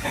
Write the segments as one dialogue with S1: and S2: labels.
S1: I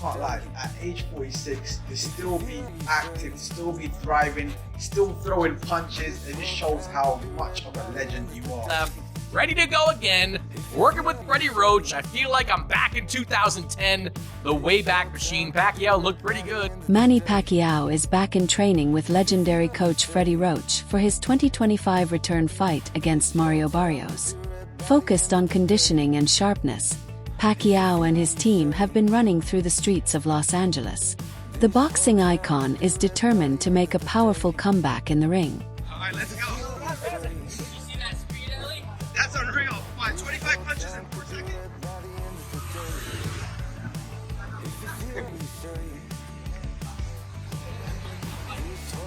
S1: can't lie, at age 46, to still be active, to still be thriving, still throwing punches, it just shows how much of a legend you are.
S2: Ready to go again, working with Freddie Roach. I feel like I'm back in 2010, the Wayback Machine. Pacquiao looked pretty good.
S3: Manny Pacquiao is back in training with legendary coach Freddie Roach for his 2025 return fight against Mario Barrios. Focused on conditioning and sharpness, Pacquiao and his team have been running through the streets of Los Angeles. The boxing icon is determined to make a powerful comeback in the ring.
S1: All right, let's go. You see that speed, Ellie? That's unreal. 25 punches in 4 seconds.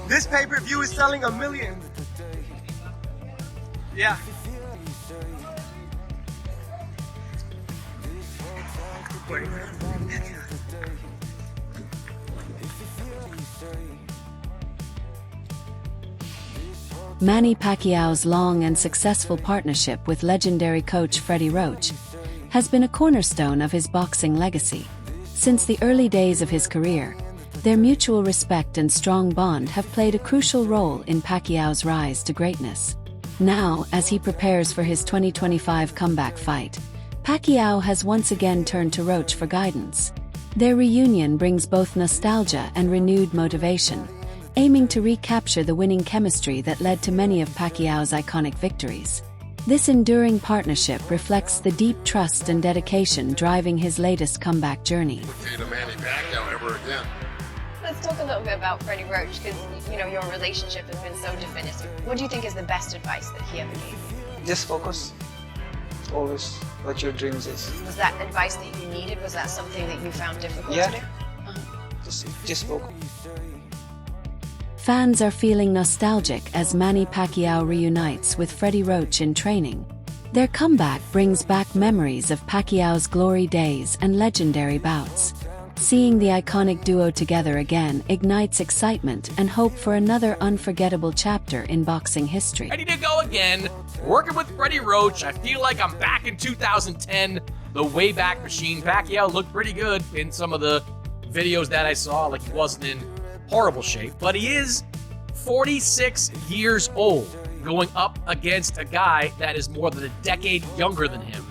S1: This pay-per-view is selling 1 million. Yeah. Wait.
S3: Manny Pacquiao's long and successful partnership with legendary coach Freddie Roach has been a cornerstone of his boxing legacy. Since the early days of his career, their mutual respect and strong bond have played a crucial role in Pacquiao's rise to greatness. Now, as he prepares for his 2025 comeback fight, Pacquiao has once again turned to Roach for guidance. Their reunion brings both nostalgia and renewed motivation, aiming to recapture the winning chemistry that led to many of Pacquiao's iconic victories. This enduring partnership reflects the deep trust and dedication driving his latest comeback journey.
S4: To Manny Pacquiao ever again.
S5: Let's talk a little bit about Freddie Roach, because your relationship has been so definitive. What do you think is the best advice that he ever gave you?
S6: Just focus. Always what your dreams is.
S5: Was that advice that you needed? Was that something that you found difficult
S6: Yeah.
S5: to do?
S6: Just focus.
S3: Fans are feeling nostalgic as Manny Pacquiao reunites with Freddie Roach in training. Their comeback brings back memories of Pacquiao's glory days and legendary bouts. Seeing the iconic duo together again ignites excitement and hope for another unforgettable chapter in boxing history.
S2: Ready to go again, working with Freddie Roach. I feel like I'm back in 2010, the Wayback Machine. Pacquiao looked pretty good in some of the videos that I saw, like he wasn't in horrible shape, but he is 46 years old, going up against a guy that is more than a decade younger than him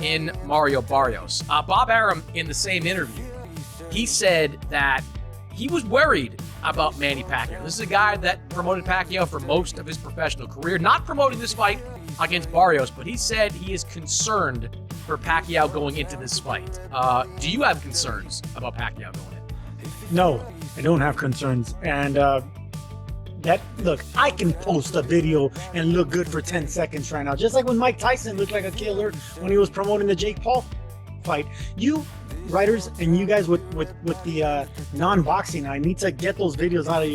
S2: in Mario Barrios. Bob Arum, in the same interview, he said that he was worried about Manny Pacquiao. This is a guy that promoted Pacquiao for most of his professional career, not promoting this fight against Barrios, but he said he is concerned for Pacquiao going into this fight. Do you have concerns about Pacquiao going in?
S7: No, I don't have concerns. And look, I can post a video and look good for 10 seconds right now. Just like when Mike Tyson looked like a killer when he was promoting the Jake Paul fight. You writers and you guys with the non-boxing, I need to get those videos out of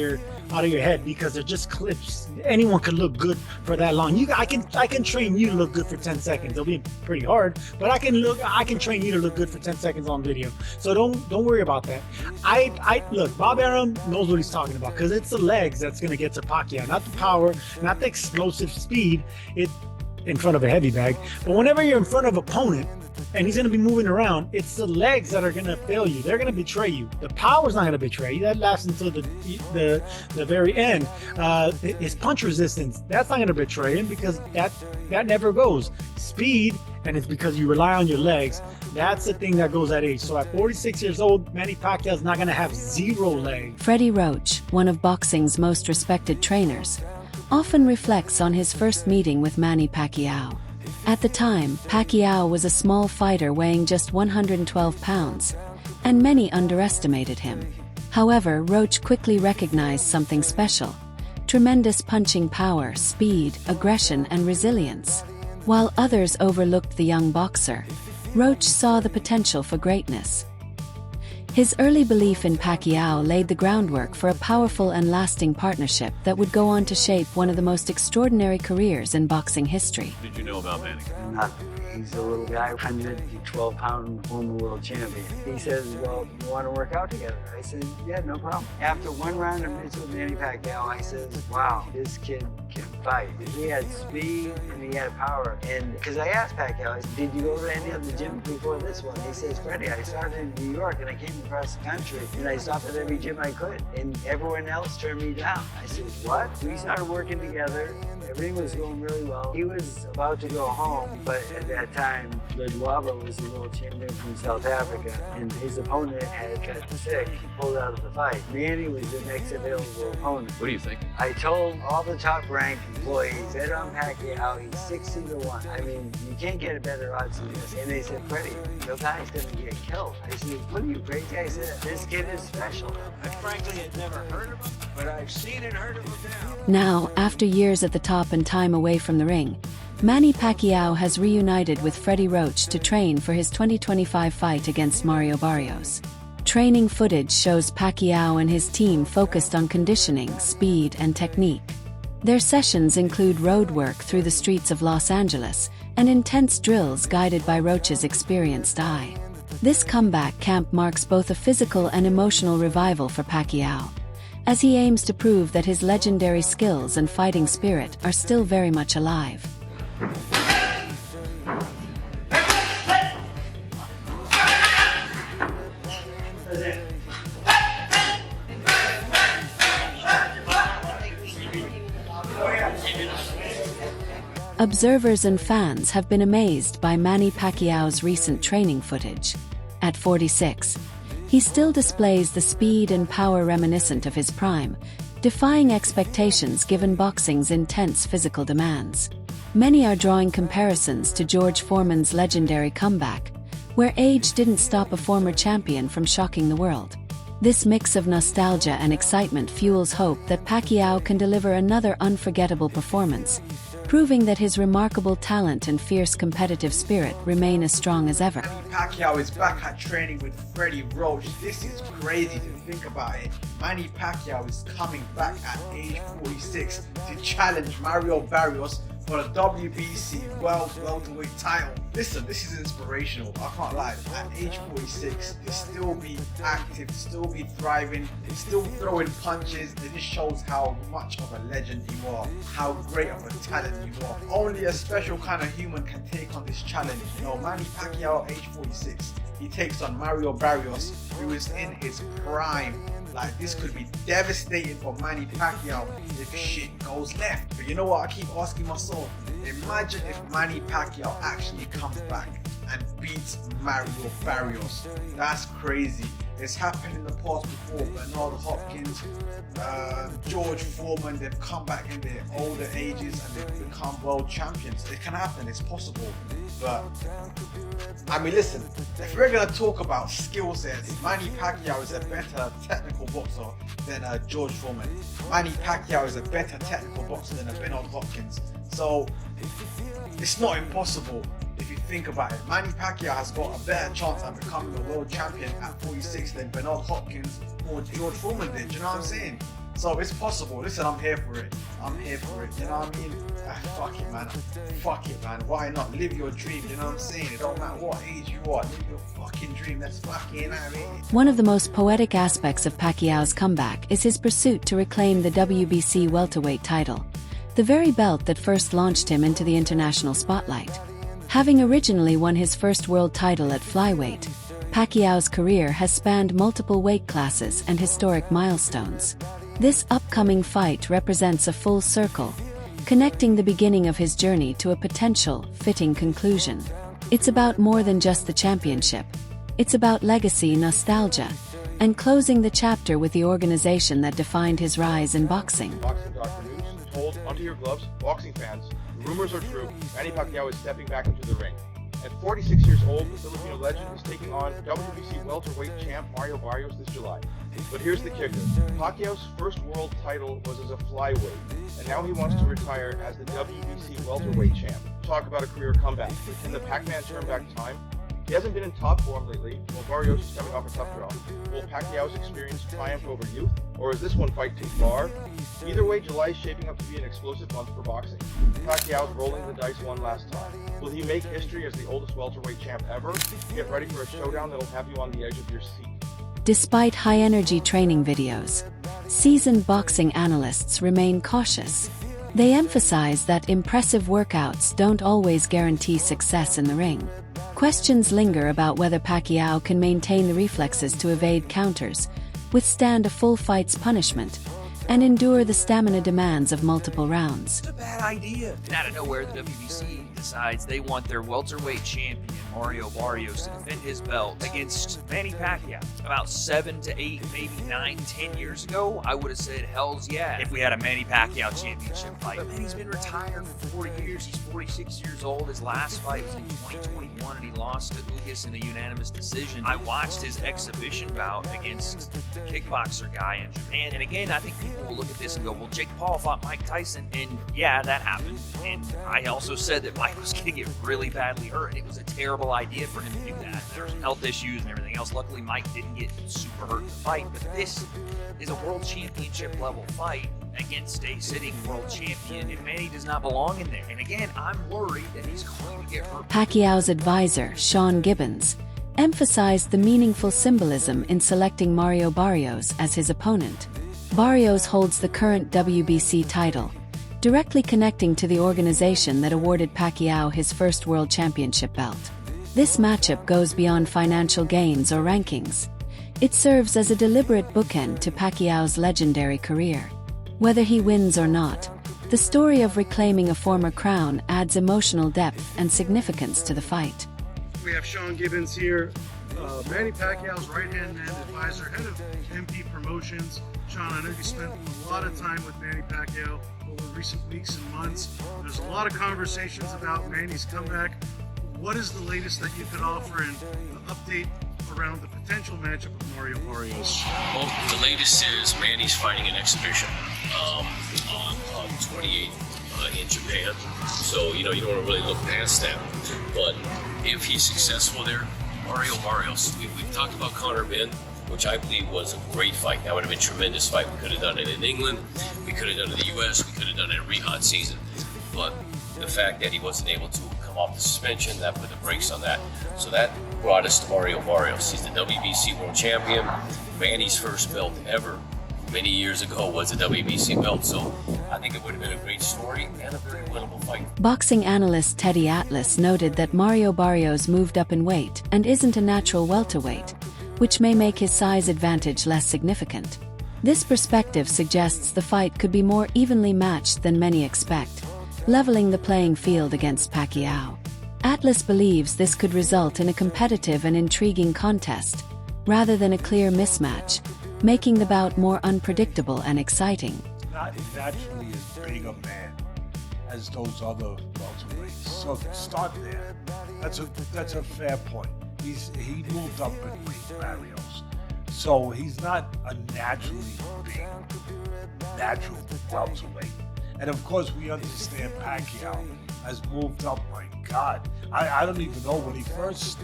S7: your head, because they're just clips. Anyone could look good for that long. I can train you to look good for 10 seconds. It'll be pretty hard, but I can train you to look good for 10 seconds on video. So don't worry about that. I look, Bob Arum knows what he's talking about, because it's the legs that's going to get to Pacquiao, not the power, not the explosive speed in front of a heavy bag. But whenever you're in front of an opponent and he's going to be moving around, it's the legs that are going to fail you. They're going to betray you. The power's not going to betray you. That lasts until the very end. His punch resistance, that's not going to betray him, because that never goes. Speed, and it's because you rely on your legs. That's the thing that goes at age. So at 46 years old, Manny Pacquiao is not going to have zero legs.
S3: Freddie Roach, one of boxing's most respected trainers, often reflects on his first meeting with Manny Pacquiao. At the time, Pacquiao was a small fighter weighing just 112 pounds, and many underestimated him. However, Roach quickly recognized something special: tremendous punching power, speed, aggression, and resilience. While others overlooked the young boxer, Roach saw the potential for greatness. His early belief in Pacquiao laid the groundwork for a powerful and lasting partnership that would go on to shape one of the most extraordinary careers in boxing history.
S2: Did you know about Manny?
S8: Nothing. He's a little guy, 112-pound former world champion. He says, well, you want to work out together? I said, yeah, no problem. After one round of mitts with Manny Pacquiao, I said, wow, this kid can fight. He had speed and he had power. And because I asked Pacquiao, I said, did you go to any other gym before this one? He says, Freddie, I started in New York and I came across the country and I stopped at every gym I could. And everyone else turned me down. I said, what? We started working together. Everything was going really well. He was about to go home, but at that time, Ledwaba was the world champion from South Africa, and his opponent had got sick, pulled out of the fight. Manny was the next available opponent.
S2: What do you think?
S8: I told all the top-ranked employees, bet on Pacquiao, he's 60-1. I mean, you can't get a better odds than this. And they said, Freddie, the guy's gonna get killed. I said, what are you crazy? I said, this kid is special.
S9: I frankly had never heard of him, but I've seen and heard of him now.
S3: Now, after years at the top and time away from the ring, Manny Pacquiao has reunited with Freddie Roach to train for his 2025 fight against Mario Barrios. Training footage shows Pacquiao and his team focused on conditioning, speed, and technique. Their sessions include road work through the streets of Los Angeles and intense drills guided by Roach's experienced eye. This comeback camp marks both a physical and emotional revival for Pacquiao, as he aims to prove that his legendary skills and fighting spirit are still very much alive. Observers and fans have been amazed by Manny Pacquiao's recent training footage. At 46, he still displays the speed and power reminiscent of his prime, defying expectations given boxing's intense physical demands. Many are drawing comparisons to George Foreman's legendary comeback, where age didn't stop a former champion from shocking the world. This mix of nostalgia and excitement fuels hope that Pacquiao can deliver another unforgettable performance, proving that his remarkable talent and fierce competitive spirit remain as strong as ever.
S1: Manny Pacquiao is back at training with Freddie Roach. This is crazy to think about it. Manny Pacquiao is coming back at age 46 to challenge Mario Barrios for the WBC welterweight title. Listen, this is inspirational. I can't lie. At age 46, to still be active, to still be thriving, still throwing punches, it just shows how much of a legend you are, how great of a talent you are. Only a special kind of human can take on this challenge. You know, Manny Pacquiao, age 46, he takes on Mario Barrios, who is in his prime. Like, this could be devastating for Manny Pacquiao if shit goes left. But you know what? I keep asking myself, imagine if Manny Pacquiao actually comes back and beats Mario Barrios. That's crazy. It's happened in the past before. Bernard Hopkins, George Foreman, they've come back in their older ages and they've become world champions. It can happen, it's possible. But, I mean, listen, if we're going to talk about skill sets, Manny Pacquiao is a better technical boxer than George Foreman. Manny Pacquiao is a better technical boxer than Bernard Hopkins. So, it's not impossible. If you think about it, Manny Pacquiao has got a better chance at becoming a world champion at 46 than Bernard Hopkins or George Foreman did. You know what I'm saying? So it's possible. Listen, I'm here for it. I'm here for it. You know what I mean? Fuck it, man. Fuck it, man. Why not? Live your dream. You know what I'm saying? It don't matter what age you are. Live your fucking dream. That's fucking it.
S3: One of the most poetic aspects of Pacquiao's comeback is his pursuit to reclaim the WBC welterweight title, the very belt that first launched him into the international spotlight. Having originally won his first world title at flyweight, Pacquiao's career has spanned multiple weight classes and historic milestones. This upcoming fight represents a full circle, connecting the beginning of his journey to a potential, fitting conclusion. It's about more than just the championship. It's about legacy, nostalgia, and closing the chapter with the organization that defined his rise in boxing.
S10: Boxing Doctor News, hold onto your gloves, boxing fans. The rumors are true. Manny Pacquiao is stepping back into the ring. At 46 years old, the Filipino legend is taking on WBC welterweight champ Mario Barrios this July. But here's the kicker. Pacquiao's first world title was as a flyweight, and now he wants to retire as the WBC welterweight champ. Talk about a career comeback. But can the Pac-Man turn back time? He hasn't been in top form lately, while Barrios is coming off a tough draw. Will Pacquiao's experience triumph over youth, or is this one fight too far? Either way, July is shaping up to be an explosive month for boxing. Pacquiao's rolling the dice one last time. Will he make history as the oldest welterweight champ ever? Get ready for a showdown that'll have you on the edge of your seat.
S3: Despite high-energy training videos, seasoned boxing analysts remain cautious. They emphasize that impressive workouts don't always guarantee success in the ring. Questions linger about whether Pacquiao can maintain the reflexes to evade counters, withstand a full fight's punishment, and endure the stamina demands of multiple rounds.
S11: It's a bad idea. And out of nowhere, the WBC decides they want their welterweight champion, Mario Barrios, to defend his belt against Manny Pacquiao. About 7 to 8, maybe 9, 10 years ago, I would have said, hells yeah, if we had a Manny Pacquiao championship fight. But Manny's been retired for 40 years. He's 46 years old. His last fight was in 2021, and he lost to Ugas in a unanimous decision. I watched his exhibition bout against the kickboxer guy in Japan. And again, I think people will look at this and go, well, Jake Paul fought Mike Tyson, and yeah, that happened. And I also said that Mike was going to get really badly hurt, and it was a terrible idea for him to do that. There was health issues and everything else. Luckily, Mike didn't get super hurt in the fight, but this is a world championship level fight against a sitting world champion, and Manny does not belong in there. And again, I'm worried that he's going to get hurt.
S3: Pacquiao's advisor, Gibbons, emphasized the meaningful symbolism in selecting Mario Barrios as his opponent. Barrios holds the current WBC title, directly connecting to the organization that awarded Pacquiao his first world championship belt. This matchup goes beyond financial gains or rankings. It serves as a deliberate bookend to Pacquiao's legendary career. Whether he wins or not, the story of reclaiming a former crown adds emotional depth and significance to the fight.
S12: We have Gibbons here, Manny Pacquiao's right-hand man, advisor, head of MP Promotions. Sean, I know you spent a lot of time with Manny Pacquiao over recent weeks and months. There's a lot of conversations about Manny's comeback. What is the latest that you could offer and update around the potential matchup with Mario Barrios?
S13: Well, the latest is Manny's fighting an exhibition on 28th in Japan. So, you don't want to really look past that. But if he's successful there, Mario Barrios, we've talked about Conor Ben, which I believe was a great fight. That would have been a tremendous fight. We could have done it in England, we could have done it in the US, we could have done it in Riyadh season. But the fact that he wasn't able to come off the suspension, that put the brakes on that. So that brought us to Mario Barrios. He's the WBC world champion. Manny's first belt ever many years ago was a WBC belt. So I think it would have been a great story and a very winnable fight.
S3: Boxing analyst Teddy Atlas noted that Mario Barrios moved up in weight and isn't a natural welterweight, which may make his size advantage less significant. This perspective suggests the fight could be more evenly matched than many expect, leveling the playing field against Pacquiao. Atlas believes this could result in a competitive and intriguing contest, rather than a clear mismatch, making the bout more unpredictable and exciting.
S14: Not naturally as big a man as those other welterweights. So start there. That's a fair point. He moved up in weight, Barrios. So he's not a naturally big, natural welterweight. And of course, we understand Pacquiao has moved up. My God, I don't even know when he first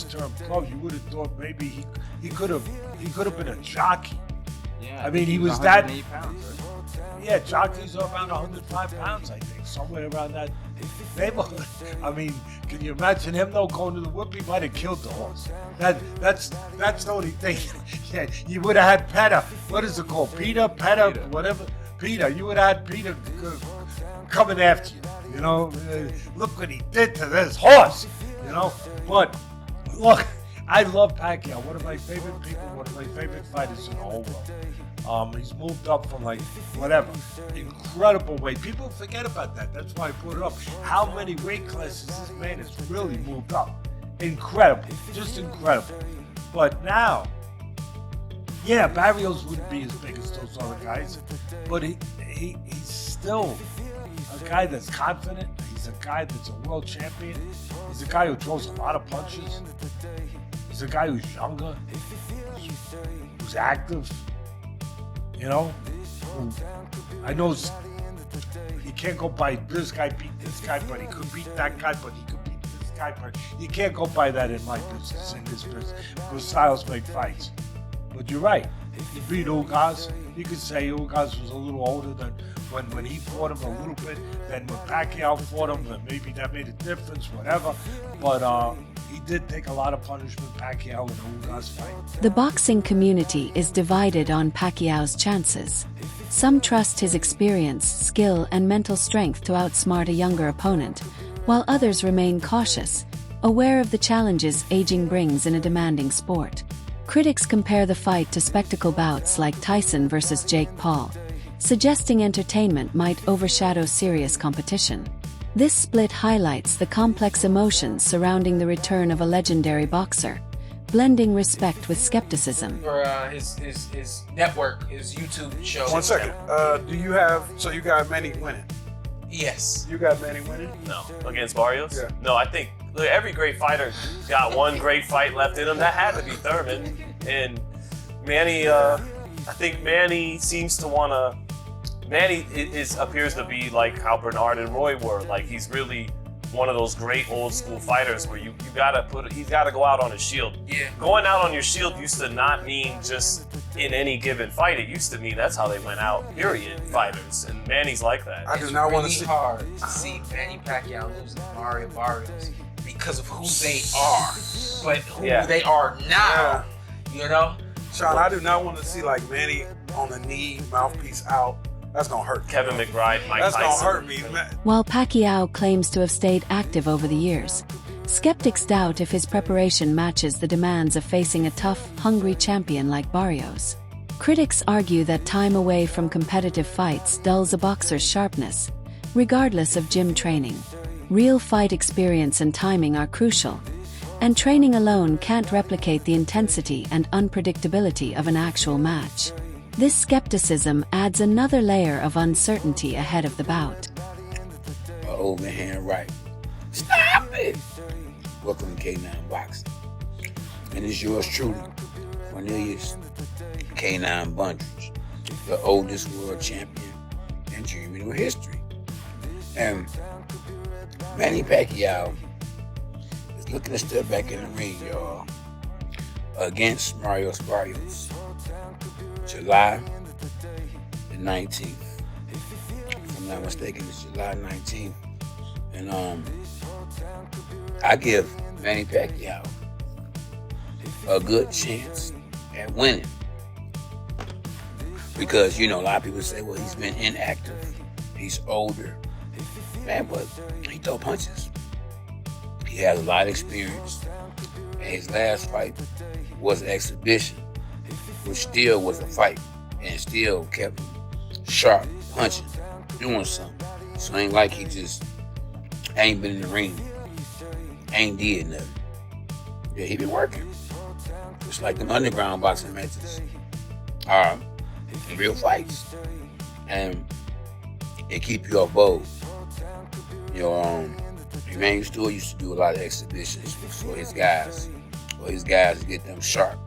S14: turned pro. You would have thought maybe he could have been a jockey.
S15: Yeah,
S14: I mean, he was
S15: 108
S14: that.
S15: pounds, right?
S14: Yeah, jockeys are around 105 pounds, I think, somewhere around that neighborhood. I mean, can you imagine him though going to the whip? He might have killed the horse. That's the only thing. Yeah, you would have had Petter. What is it called? Peter, whatever. Peter, you would have had Peter coming after you. You know, look what he did to this horse. You know, but look, I love Pacquiao. One of my favorite people, one of my favorite fighters in the whole world. He's moved up from like whatever, incredible weight. People forget about that. That's why I put it up. How many weight classes this man has really moved up? Incredible, just incredible. But now, yeah, Barrios wouldn't be as big as those other guys, but he's still a guy that's confident. He's a guy that's a world champion. He's a guy who throws a lot of punches. He's a guy who's younger, who's active. You know, I know you can't go by this guy beat this guy, but he could beat that guy, but he could beat this guy. You can't go by that in my business, in this business, because styles make fights. But you're right. He beat Ugas. You could say Ugas was a little older than when he fought him a little bit. Then when Pacquiao fought him, then maybe that made a difference, whatever. But he did take a lot of punishment, Pacquiao, in the Ugas fight.
S3: The boxing community is divided on Pacquiao's chances. Some trust his experience, skill, and mental strength to outsmart a younger opponent, while others remain cautious, aware of the challenges aging brings in a demanding sport. Critics compare the fight to spectacle bouts like Tyson versus Jake Paul, suggesting entertainment might overshadow serious competition. This split highlights the complex emotions surrounding the return of a legendary boxer, blending respect with skepticism.
S2: For his network, his YouTube show.
S12: 1 second. Do you have, so you got Manny winning?
S2: Yes.
S12: You got Manny winning?
S15: No. Against Barrios?
S12: Yeah.
S15: No, I think look, every great fighter got one great fight left in him. That had to be Thurman. And Manny, I think Manny seems to want to. Manny appears to be like how Bernard and Roy were. Like he's really one of those great old school fighters where he's gotta go out on his shield.
S2: Yeah.
S15: Going out on your shield used to not mean just in any given fight. It used to mean that's how they went out, period, fighters. And Manny's like that.
S12: I do not want to see.
S2: It's really hard to see Manny Pacquiao losing to Mario Barrios because of who they are. But who they are now, you know?
S12: Sean, I do not want to see like Manny on the knee, mouthpiece out. That's gonna hurt.
S15: Kevin McBride, Mike
S12: That's
S15: Tyson.
S12: That's gonna hurt me, man.
S3: While Pacquiao claims to have stayed active over the years, skeptics doubt if his preparation matches the demands of facing a tough, hungry champion like Barrios. Critics argue that time away from competitive fights dulls a boxer's sharpness, regardless of gym training. Real fight experience and timing are crucial, and training alone can't replicate the intensity and unpredictability of an actual match. This skepticism adds another layer of uncertainty ahead of the bout.
S16: Overhand right. Stop it! Welcome to K9 Boxing. And it's yours truly, Cornelius K9 Bundridge, the oldest world champion in juvenile history. And Manny Pacquiao is looking to step back in the ring, y'all, against Mario Barrios. July the 19th. If I'm not mistaken, it's July 19th. And I give Manny Pacquiao a good chance at winning. Because, you know, a lot of people say, well, he's been inactive. He's older. Man, but he throw punches. He has a lot of experience. And his last fight was an exhibition, which still was a fight and still kept him sharp, punching, doing something. So it ain't like he just ain't been in the ring, ain't did nothing. Yeah, he been working. It's like them underground boxing matches are real fights. And it keep you up bold. You know, Emmanuel Stewart used to do a lot of exhibitions for his guys. For his guys to get them sharp,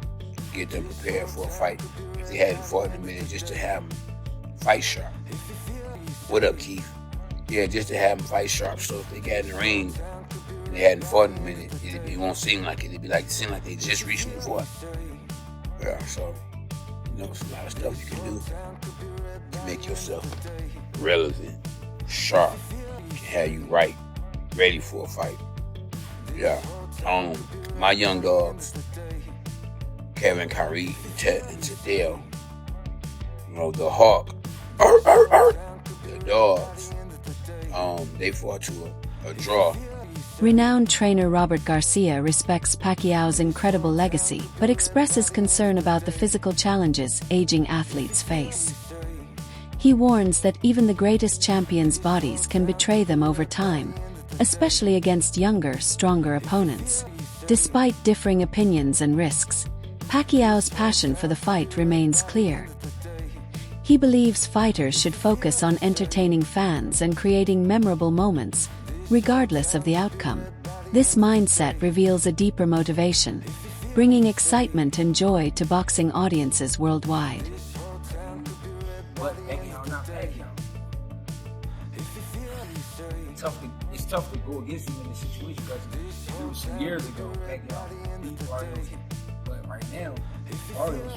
S16: get them prepared for a fight. If they hadn't fought in a minute, just to have them fight sharp. What up, Keith? Yeah, just to have them fight sharp. So if they got in the ring and they hadn't fought in a minute, it won't seem like it. It'd be like it seemed like they just recently fought. Yeah, so you know, there's a lot of stuff you can do to make yourself relevant, sharp, can have you right, ready for a fight. Yeah. My young dogs, Kevin, Kyrie, and Tadeo, you know, the Hawk, the dogs, they fought to a draw.
S3: Renowned trainer Robert Garcia respects Pacquiao's incredible legacy, but expresses concern about the physical challenges aging athletes face. He warns that even the greatest champions' bodies can betray them over time, especially against younger, stronger opponents. Despite differing opinions and risks, Pacquiao's passion for the fight remains clear. He believes fighters should focus on entertaining fans and creating memorable moments, regardless of the outcome. This mindset reveals a deeper motivation, bringing excitement and joy to boxing audiences worldwide.
S17: What? Pacquiao, not Pacquiao. it's tough to go against him in this situation because it was some years ago. Pacquiao beat Barrios, but right now, Barrios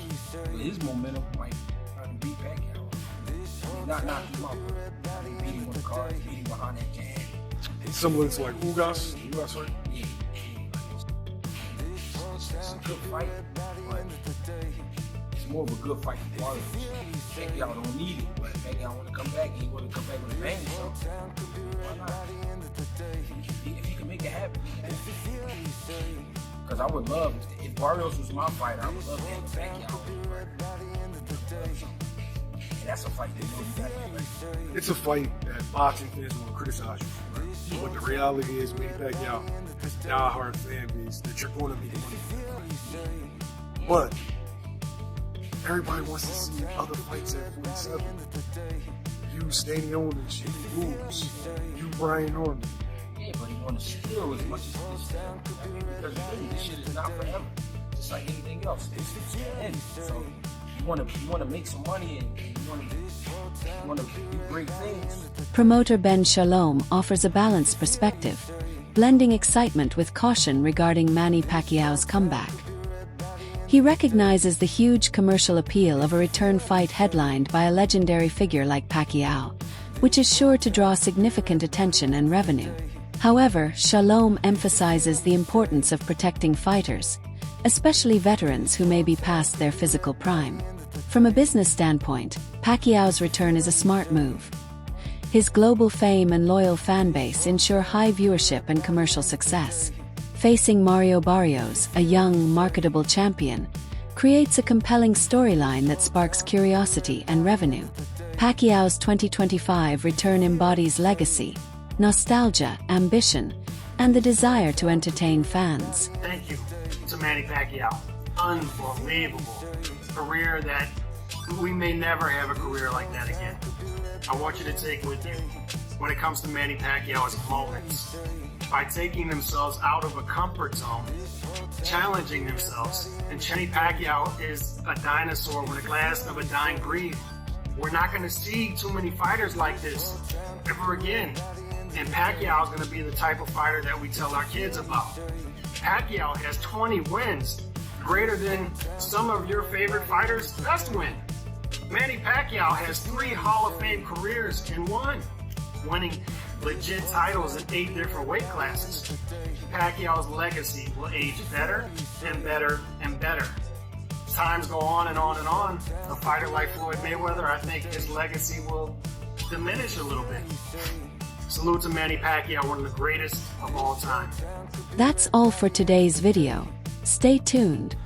S17: with his momentum might try to beat Pacquiao. I mean, not knock him out, but they beat him on the cards, beat him behind that jab.
S12: Similar to like Ugas fight.
S17: Yeah. It's a good fight, but it's more of a good fight for Barrios. Pacquiao don't need it, but Pacquiao want to come back, and he want to come back with a bang, so why not? If he can make it happen, because I would love, if Barrios was my fighter, I would love to have Pacquiao. And that's a fight that you got to get ready.
S12: It's a fight that boxing fans want to criticize you for. But the reality is, Manny Pacquiao has a diehard fan base that you're going to make money from. But everybody wants to see other fights at 47. You Stanionis, you Moves, you Brian Norman.
S17: Yeah, but he want to steal as much as this. I mean, because really, this shit is not forever. Just like anything else, it's going to end. So you want to make some money and you want to do great things.
S3: Promoter Ben Shalom offers a balanced perspective, blending excitement with caution regarding Manny Pacquiao's comeback. He recognizes the huge commercial appeal of a return fight headlined by a legendary figure like Pacquiao, which is sure to draw significant attention and revenue. However, Shalom emphasizes the importance of protecting fighters, especially veterans who may be past their physical prime. From a business standpoint, Pacquiao's return is a smart move. His global fame and loyal fan base ensure high viewership and commercial success. Facing Mario Barrios, a young, marketable champion, creates a compelling storyline that sparks curiosity and revenue. Pacquiao's 2025 return embodies legacy, nostalgia, ambition, and the desire to entertain fans.
S7: Thank you to Manny Pacquiao. Unbelievable. Career that we may never have a career like that again. I want you to take with you, when it comes to Manny Pacquiao's moments, by taking themselves out of a comfort zone, challenging themselves. And Manny Pacquiao is a dinosaur with a glass of a dying breed. We're not going to see too many fighters like this ever again. And Pacquiao is going to be the type of fighter that we tell our kids about. Pacquiao has 20 wins, greater than some of your favorite fighters' best win. Manny Pacquiao has 3 Hall of Fame careers in one, winning legit titles in 8 different weight classes. Pacquiao's legacy will age better and better and better. Times go on and on and on. A fighter like Floyd Mayweather, I think his legacy will diminish a little bit. Salute to Manny Pacquiao, one of the greatest of all time.
S3: That's all for today's video. Stay tuned.